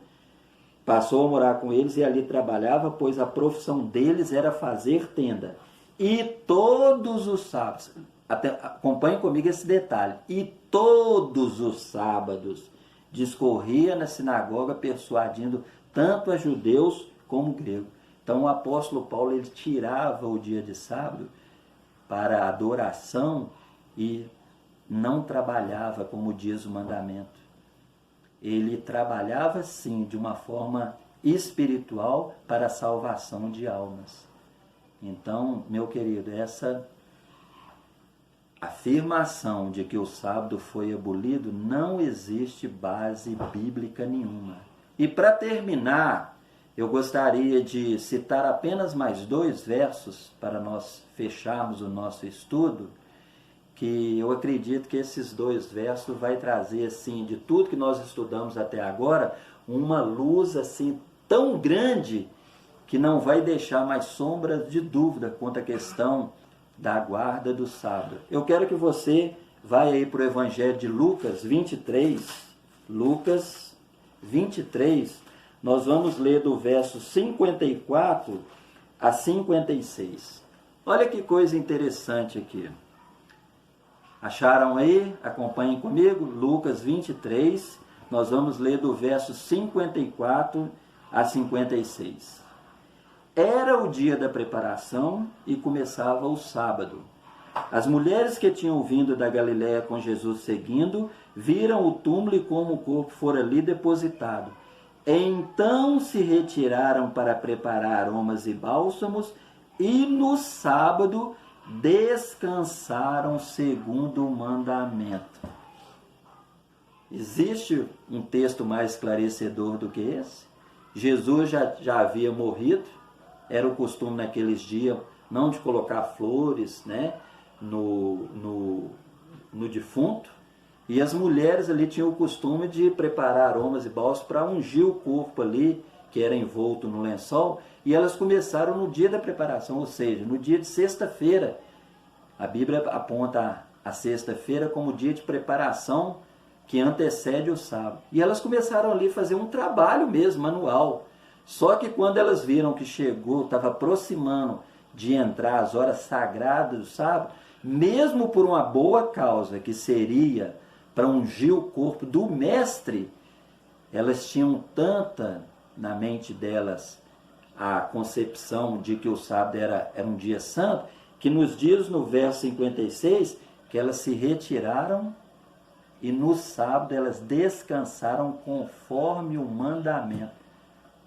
passou a morar com eles e ali trabalhava, pois a profissão deles era fazer tenda. E todos os sábados, acompanhe comigo esse detalhe, e todos os sábados discorria na sinagoga persuadindo tanto a judeus como gregos. Então o apóstolo Paulo, ele tirava o dia de sábado para a adoração e não trabalhava como diz o mandamento. Ele trabalhava sim de uma forma espiritual para a salvação de almas. Então, meu querido, essa afirmação de que o sábado foi abolido, não existe base bíblica nenhuma. E para terminar, eu gostaria de citar apenas mais 2 versos para nós fecharmos o nosso estudo, que eu acredito que esses 2 versos vai trazer, assim, de tudo que nós estudamos até agora, uma luz assim tão grande que não vai deixar mais sombras de dúvida quanto à questão da guarda do sábado. Eu quero que você vá aí para o Evangelho de Lucas 23. Lucas 23, nós vamos ler do verso 54 a 56. Olha que coisa interessante aqui. Acharam aí? Acompanhem comigo. Lucas 23, Nós vamos ler do verso 54 a 56. Era o dia da preparação e começava o sábado. As mulheres que tinham vindo da Galiléia com Jesus seguindo, viram o túmulo e como o corpo fora ali depositado. Então se retiraram para preparar aromas e bálsamos, e no sábado descansaram segundo o mandamento. Existe um texto mais esclarecedor do que esse? Jesus já havia morrido, era o costume naqueles dias não de colocar flores, né, no defunto, e as mulheres ali tinham o costume de preparar aromas e bálsamos para ungir o corpo ali, que era envolto no lençol, e elas começaram no dia da preparação, ou seja, no dia de sexta-feira. A Bíblia aponta a sexta-feira como dia de preparação que antecede o sábado. E elas começaram ali a fazer um trabalho mesmo, manual. Só que quando elas viram que chegou, estava aproximando de entrar as horas sagradas do sábado, mesmo por uma boa causa, que seria para ungir o corpo do mestre, elas tinham tanta na mente delas a concepção de que o sábado era um dia santo, que nos diz no verso 56, que elas se retiraram e no sábado elas descansaram conforme o mandamento.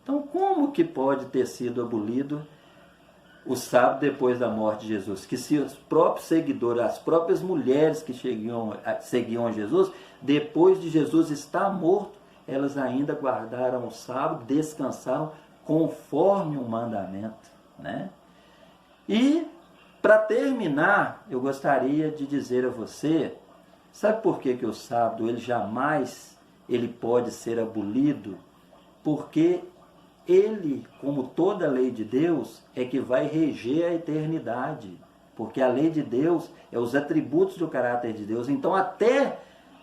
Então, como que pode ter sido abolido o sábado depois da morte de Jesus? Que se os próprios seguidores, as próprias mulheres que seguiam Jesus, depois de Jesus estar morto, elas ainda guardaram o sábado, descansaram conforme o mandamento, né? E, para terminar, eu gostaria de dizer a você, sabe por que o sábado ele jamais pode ser abolido? Porque ele, como toda a lei de Deus, é que vai reger a eternidade. Porque a lei de Deus é os atributos do caráter de Deus. Então, até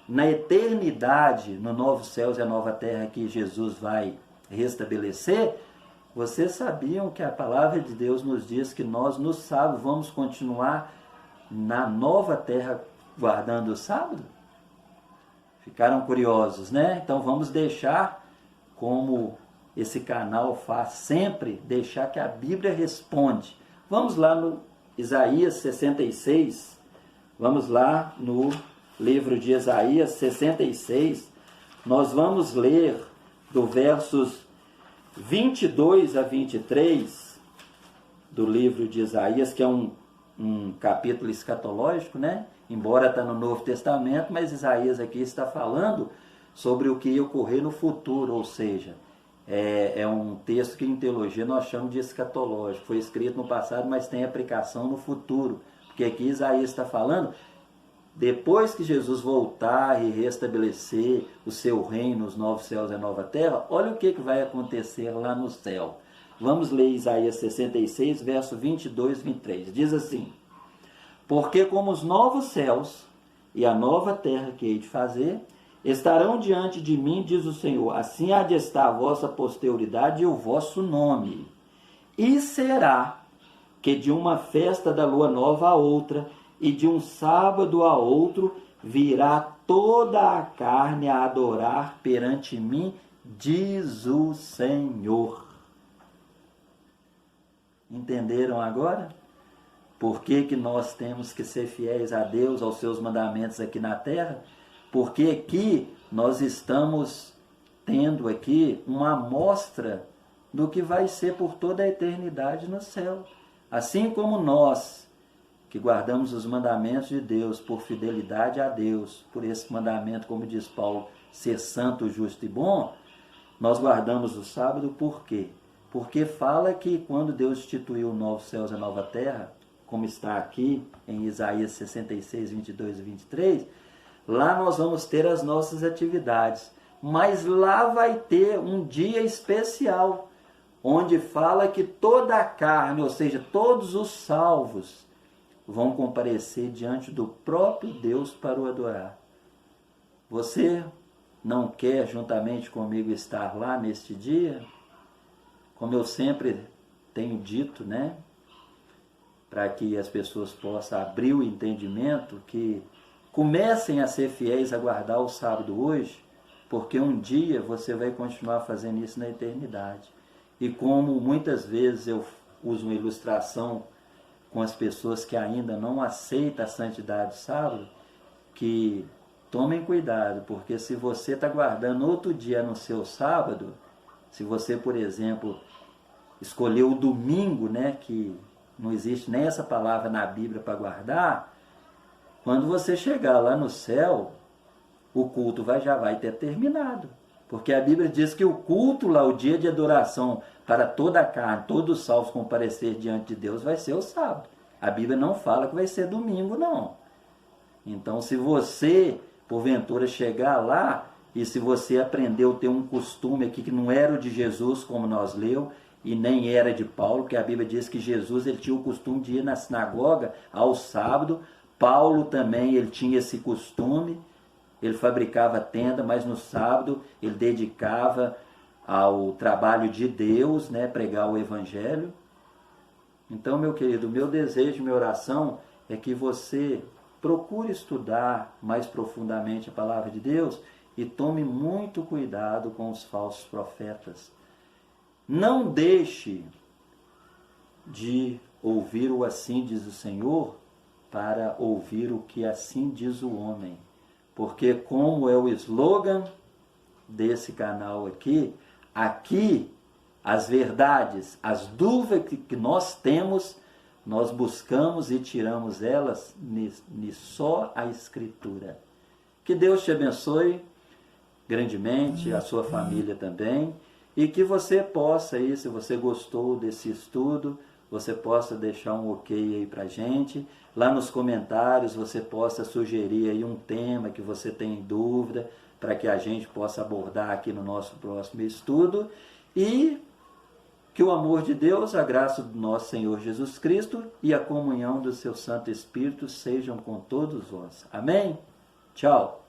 na eternidade, no novo céus e a nova terra que Jesus vai restabelecer, vocês sabiam que a palavra de Deus nos diz que nós, no sábado, vamos continuar na nova terra guardando o sábado? Ficaram curiosos, né? Então vamos deixar, como esse canal faz sempre, deixar que a Bíblia responde. Vamos lá no Isaías 66, vamos lá no livro de Isaías 66, nós vamos ler do versos 22 a 23 do livro de Isaías, que é um capítulo escatológico, né? Embora está no Novo Testamento, mas Isaías aqui está falando sobre o que ia ocorrer no futuro, ou seja, é um texto que em teologia nós chamamos de escatológico. Foi escrito no passado, mas tem aplicação no futuro. Porque aqui Isaías está falando, depois que Jesus voltar e restabelecer o seu reino, os novos céus e a nova terra, olha o que vai acontecer lá no céu. Vamos ler Isaías 66, verso 22 e 23. Diz assim: porque como os novos céus e a nova terra que hei de fazer, estarão diante de mim, diz o Senhor, assim há de estar a vossa posteridade e o vosso nome. E será que de uma festa da lua nova a outra, e de um sábado a outro, virá toda a carne a adorar perante mim, diz o Senhor. Entenderam agora? Por que nós temos que ser fiéis a Deus, aos seus mandamentos aqui na terra? Porque aqui nós estamos tendo aqui uma amostra do que vai ser por toda a eternidade no céu. Assim como nós, que guardamos os mandamentos de Deus por fidelidade a Deus, por esse mandamento, como diz Paulo, ser santo, justo e bom, nós guardamos o sábado por quê? Porque fala que quando Deus instituiu novos céus e nova terra, como está aqui em Isaías 66, 22 e 23, lá nós vamos ter as nossas atividades. Mas lá vai ter um dia especial, onde fala que toda a carne, ou seja, todos os salvos, vão comparecer diante do próprio Deus para o adorar. Você não quer juntamente comigo estar lá neste dia? Como eu sempre tenho dito, né? Para que as pessoas possam abrir o entendimento, que comecem a ser fiéis a guardar o sábado hoje, porque um dia você vai continuar fazendo isso na eternidade. E como muitas vezes eu uso uma ilustração com as pessoas que ainda não aceitam a santidade do sábado, que tomem cuidado, porque se você está guardando outro dia no seu sábado, se você, por exemplo, escolheu o domingo, né, que não existe nem essa palavra na Bíblia para guardar, quando você chegar lá no céu, o culto já vai ter terminado. Porque a Bíblia diz que o culto lá, o dia de adoração para toda a carne, todos os salvos comparecer diante de Deus, vai ser o sábado. A Bíblia não fala que vai ser domingo, não. Então, se você, porventura, chegar lá, e se você aprendeu a ter um costume aqui que não era o de Jesus, como nós leu, e nem era de Paulo, porque a Bíblia diz que Jesus ele tinha o costume de ir na sinagoga ao sábado. Paulo também ele tinha esse costume. Ele fabricava tenda, mas no sábado ele dedicava ao trabalho de Deus, né, pregar o Evangelho. Então, meu querido, meu desejo, minha oração é que você procure estudar mais profundamente a palavra de Deus e tome muito cuidado com os falsos profetas. Não deixe de ouvir o assim diz o Senhor para ouvir o que assim diz o homem. Porque como é o slogan desse canal aqui as verdades, as dúvidas que nós temos, nós buscamos e tiramos elas só a Escritura. Que Deus te abençoe grandemente, a sua família também, e que você possa aí, se você gostou desse estudo, você possa deixar um ok aí pra gente. Lá nos comentários você possa sugerir aí um tema que você tem dúvida, para que a gente possa abordar aqui no nosso próximo estudo. E que o amor de Deus, a graça do nosso Senhor Jesus Cristo e a comunhão do seu Santo Espírito sejam com todos vós. Amém? Tchau!